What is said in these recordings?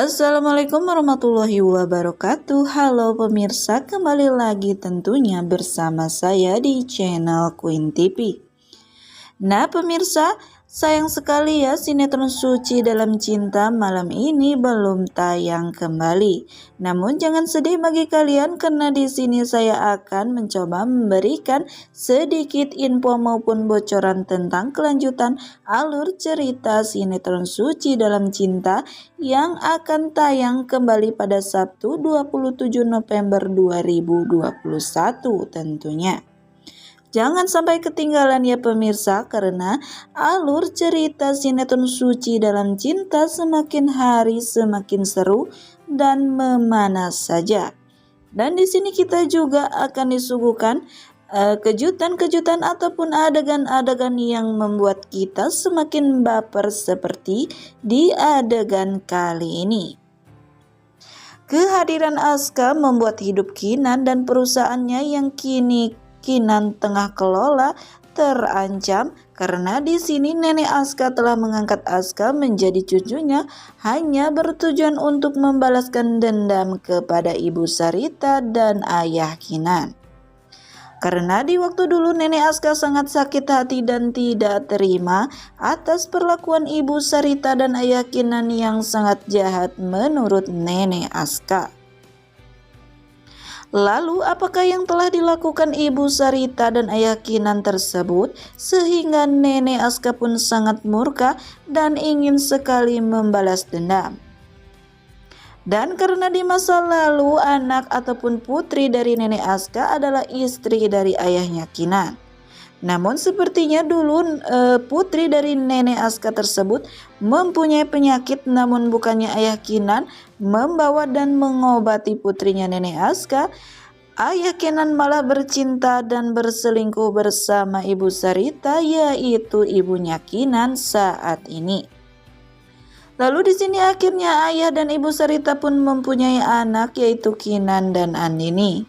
Assalamualaikum warahmatullahi wabarakatuh. Halo pemirsa, kembali lagi tentunya bersama saya di channel Queen TV. Nah pemirsa, sayang sekali ya sinetron Suci Dalam Cinta malam ini belum tayang kembali. Namun jangan sedih bagi kalian karena di sini saya akan mencoba memberikan sedikit info maupun bocoran tentang kelanjutan alur cerita sinetron Suci Dalam Cinta yang akan tayang kembali pada Sabtu 27 November 2021 tentunya. Jangan sampai ketinggalan ya pemirsa, karena alur cerita sinetron Suci Dalam Cinta semakin hari semakin seru dan memanas saja. Dan di sini kita juga akan disuguhkan kejutan-kejutan ataupun adegan-adegan yang membuat kita semakin baper seperti di adegan kali ini. Kehadiran Aska membuat hidup Kinan dan perusahaannya yang kini Kinan tengah kelola terancam karena di sini nenek Aska telah mengangkat Aska menjadi cucunya hanya bertujuan untuk membalaskan dendam kepada Ibu Sarita dan ayah Kinan. Karena di waktu dulu nenek Aska sangat sakit hati dan tidak terima atas perlakuan Ibu Sarita dan ayah Kinan yang sangat jahat menurut nenek Aska. Lalu apakah yang telah dilakukan Ibu Sarita dan ayah Kinan tersebut sehingga nenek Aska pun sangat murka dan ingin sekali membalas dendam? Dan karena di masa lalu anak ataupun putri dari nenek Aska adalah istri dari ayahnya Kinan. Namun sepertinya dulu putri dari nenek Aska tersebut mempunyai penyakit, namun bukannya ayah Kinan membawa dan mengobati putrinya nenek Aska, ayah Kinan malah bercinta dan berselingkuh bersama Ibu Sarita, yaitu ibunya Kinan saat ini. Lalu di sini akhirnya ayah dan Ibu Sarita pun mempunyai anak, yaitu Kinan dan Andini.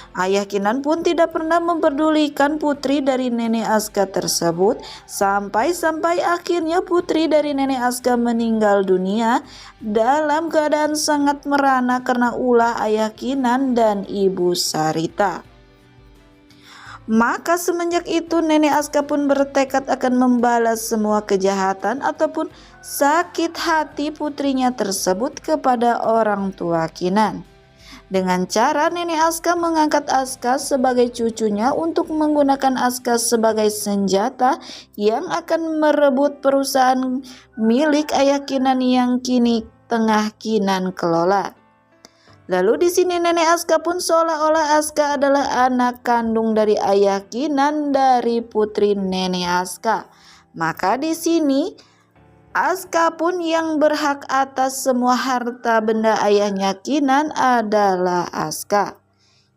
Ayah Kinan pun tidak pernah memperdulikan putri dari nenek Aska tersebut sampai akhirnya putri dari nenek Aska meninggal dunia dalam keadaan sangat merana karena ulah ayah Kinan dan Ibu Sarita. Maka semenjak itu nenek Aska pun bertekad akan membalas semua kejahatan ataupun sakit hati putrinya tersebut kepada orang tua Kinan. Dengan cara nenek Aska mengangkat Aska sebagai cucunya untuk menggunakan Aska sebagai senjata yang akan merebut perusahaan milik ayah Kinan yang kini tengah Kinan kelola. Lalu di sini nenek Aska pun seolah-olah Aska adalah anak kandung dari ayah Kinan dari putri nenek Aska. Maka di sini Aska pun yang berhak atas semua harta benda ayahnya Kinan adalah Aska.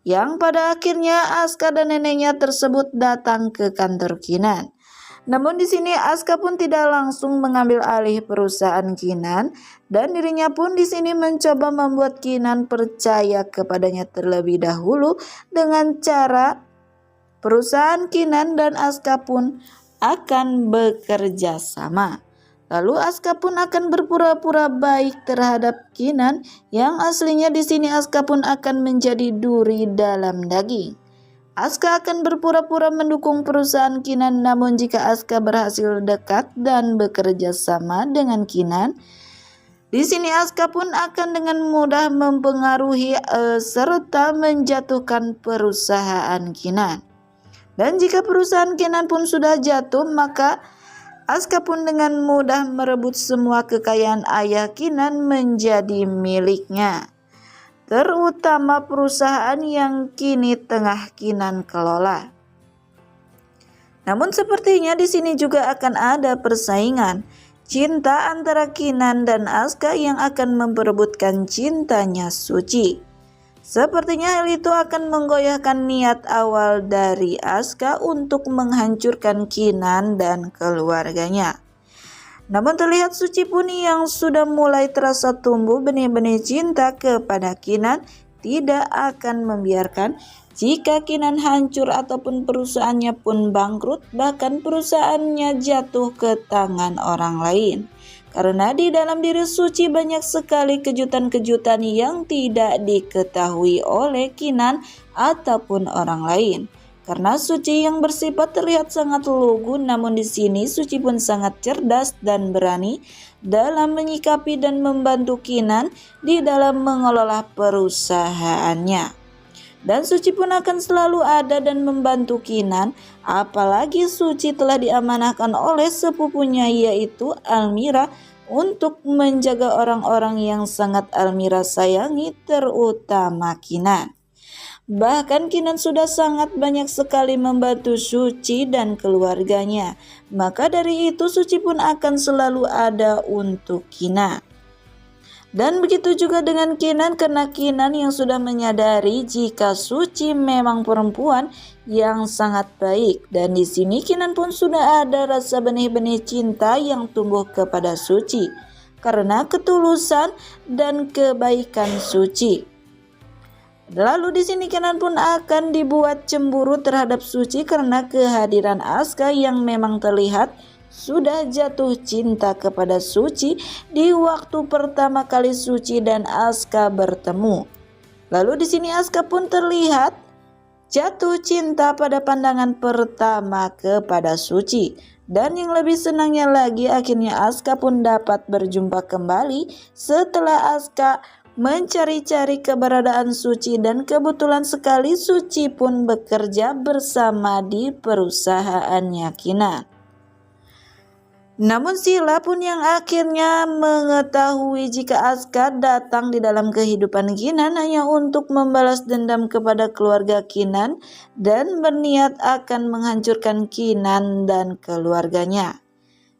Yang pada akhirnya Aska dan neneknya tersebut datang ke kantor Kinan. Namun di sini Aska pun tidak langsung mengambil alih perusahaan Kinan dan dirinya pun di sini mencoba membuat Kinan percaya kepadanya terlebih dahulu dengan cara perusahaan Kinan dan Aska pun akan bekerja sama. Lalu Aska pun akan berpura-pura baik terhadap Kinan yang aslinya di sini Aska pun akan menjadi duri dalam daging. Aska akan berpura-pura mendukung perusahaan Kinan, namun jika Aska berhasil dekat dan bekerja sama dengan Kinan, di sini Aska pun akan dengan mudah mempengaruhi serta menjatuhkan perusahaan Kinan. Dan jika perusahaan Kinan pun sudah jatuh, maka Aska pun dengan mudah merebut semua kekayaan ayah Kinan menjadi miliknya, terutama perusahaan yang kini tengah Kinan kelola. Namun sepertinya di sini juga akan ada persaingan cinta antara Kinan dan Aska yang akan memperebutkan cintanya Suci. Sepertinya hal itu akan menggoyahkan niat awal dari Aska untuk menghancurkan Kinan dan keluarganya. Namun terlihat Suci pun yang sudah mulai terasa tumbuh benih-benih cinta kepada Kinan tidak akan membiarkan jika Kinan hancur ataupun perusahaannya pun bangkrut, bahkan perusahaannya jatuh ke tangan orang lain. karena di dalam diri Suci banyak sekali kejutan-kejutan yang tidak diketahui oleh Kinan ataupun orang lain. Karena Suci yang bersifat terlihat sangat lugu, namun di sini Suci pun sangat cerdas dan berani dalam menyikapi dan membantu Kinan di dalam mengelola perusahaannya. Dan Suci pun akan selalu ada dan membantu Kinan, apalagi Suci telah diamanahkan oleh sepupunya yaitu Almira untuk menjaga orang-orang yang sangat Almira sayangi, terutama Kinan. Bahkan Kinan sudah sangat banyak sekali membantu Suci dan keluarganya, maka dari itu Suci pun akan selalu ada untuk Kinan. Dan begitu juga dengan Kinan, karena Kinan yang sudah menyadari jika Suci memang perempuan yang sangat baik. Dan di sini Kinan pun sudah ada rasa benih-benih cinta yang tumbuh kepada Suci karena ketulusan dan kebaikan Suci. Lalu di sini Kinan pun akan dibuat cemburu terhadap Suci karena kehadiran Aska yang memang terlihat sudah jatuh cinta kepada Suci di waktu pertama kali Suci dan Aska bertemu. Lalu di sini Aska pun terlihat jatuh cinta pada pandangan pertama kepada Suci. Dan yang lebih senangnya lagi, akhirnya Aska pun dapat berjumpa kembali setelah Aska mencari-cari keberadaan Suci, dan kebetulan sekali Suci pun bekerja bersama di perusahaannya Kinan. Namun Sila pun yang akhirnya mengetahui jika Aska datang di dalam kehidupan Kinan hanya untuk membalas dendam kepada keluarga Kinan dan berniat akan menghancurkan Kinan dan keluarganya.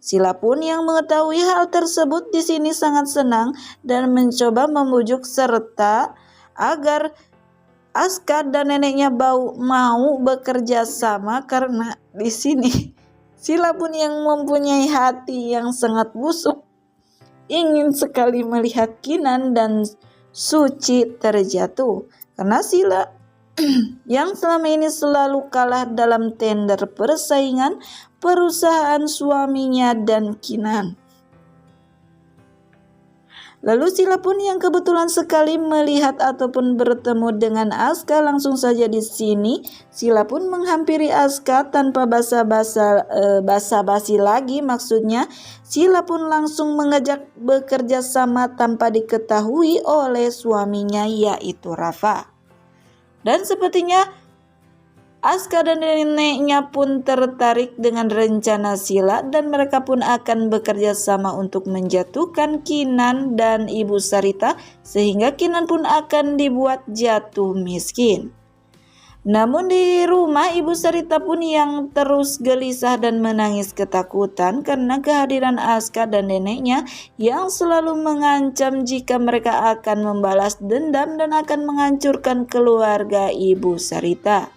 Sila pun yang mengetahui hal tersebut di sini sangat senang dan mencoba membujuk serta agar Aska dan neneknya mau bekerja sama, karena di sini Sila pun yang mempunyai hati yang sangat busuk ingin sekali melihat Kinan dan Suci terjatuh, karena Sila yang selama ini selalu kalah dalam tender persaingan perusahaan suaminya dan Kinan. Lalu Sila pun yang kebetulan sekali melihat ataupun bertemu dengan Aska, langsung saja di sini Sila pun menghampiri Aska tanpa basa-basi lagi. Maksudnya Sila pun langsung mengajak bekerja sama tanpa diketahui oleh suaminya yaitu Rafa. Dan sepertinya Aska dan neneknya pun tertarik dengan rencana Sila dan mereka pun akan bekerja sama untuk menjatuhkan Kinan dan Ibu Sarita sehingga Kinan pun akan dibuat jatuh miskin. Namun di rumah Ibu Sarita pun yang terus gelisah dan menangis ketakutan karena kehadiran Aska dan neneknya yang selalu mengancam jika mereka akan membalas dendam dan akan menghancurkan keluarga Ibu Sarita.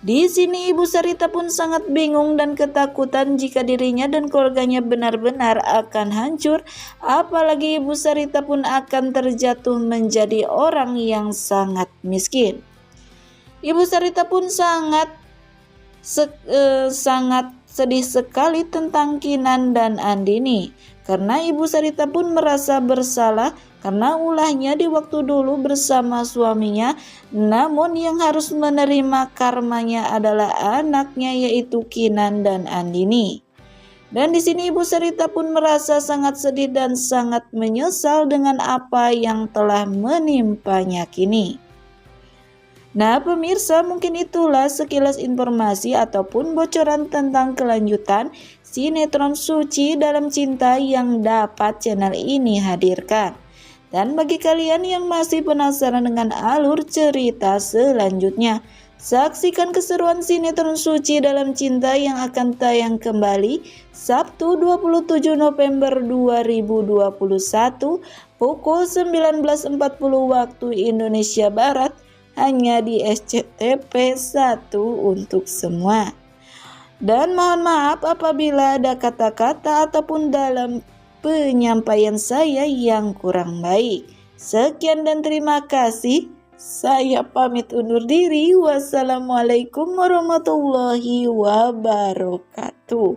Di sini Ibu Sarita pun sangat bingung dan ketakutan jika dirinya dan keluarganya benar-benar akan hancur, apalagi Ibu Sarita pun akan terjatuh menjadi orang yang sangat miskin. Ibu Sarita pun sangat sedih sekali tentang Kinan dan Andini, karena Ibu Sarita pun merasa bersalah karena ulahnya di waktu dulu bersama suaminya, namun yang harus menerima karmanya adalah anaknya yaitu Kinan dan Andini. Dan di sini Ibu Sarita pun merasa sangat sedih dan sangat menyesal dengan apa yang telah menimpanya kini. Nah pemirsa, mungkin itulah sekilas informasi ataupun bocoran tentang kelanjutan sinetron Suci Dalam Cinta yang dapat channel ini hadirkan. Dan bagi kalian yang masih penasaran dengan alur cerita selanjutnya, saksikan keseruan sinetron Suci Dalam Cinta yang akan tayang kembali Sabtu 27 November 2021 pukul 19.40 waktu Indonesia Barat hanya di SCTV 1 untuk semua. Dan mohon maaf apabila ada kata-kata ataupun dalam penyampaian saya yang kurang baik. Sekian dan terima kasih. Saya pamit undur diri. Wassalamualaikum warahmatullahi wabarakatuh.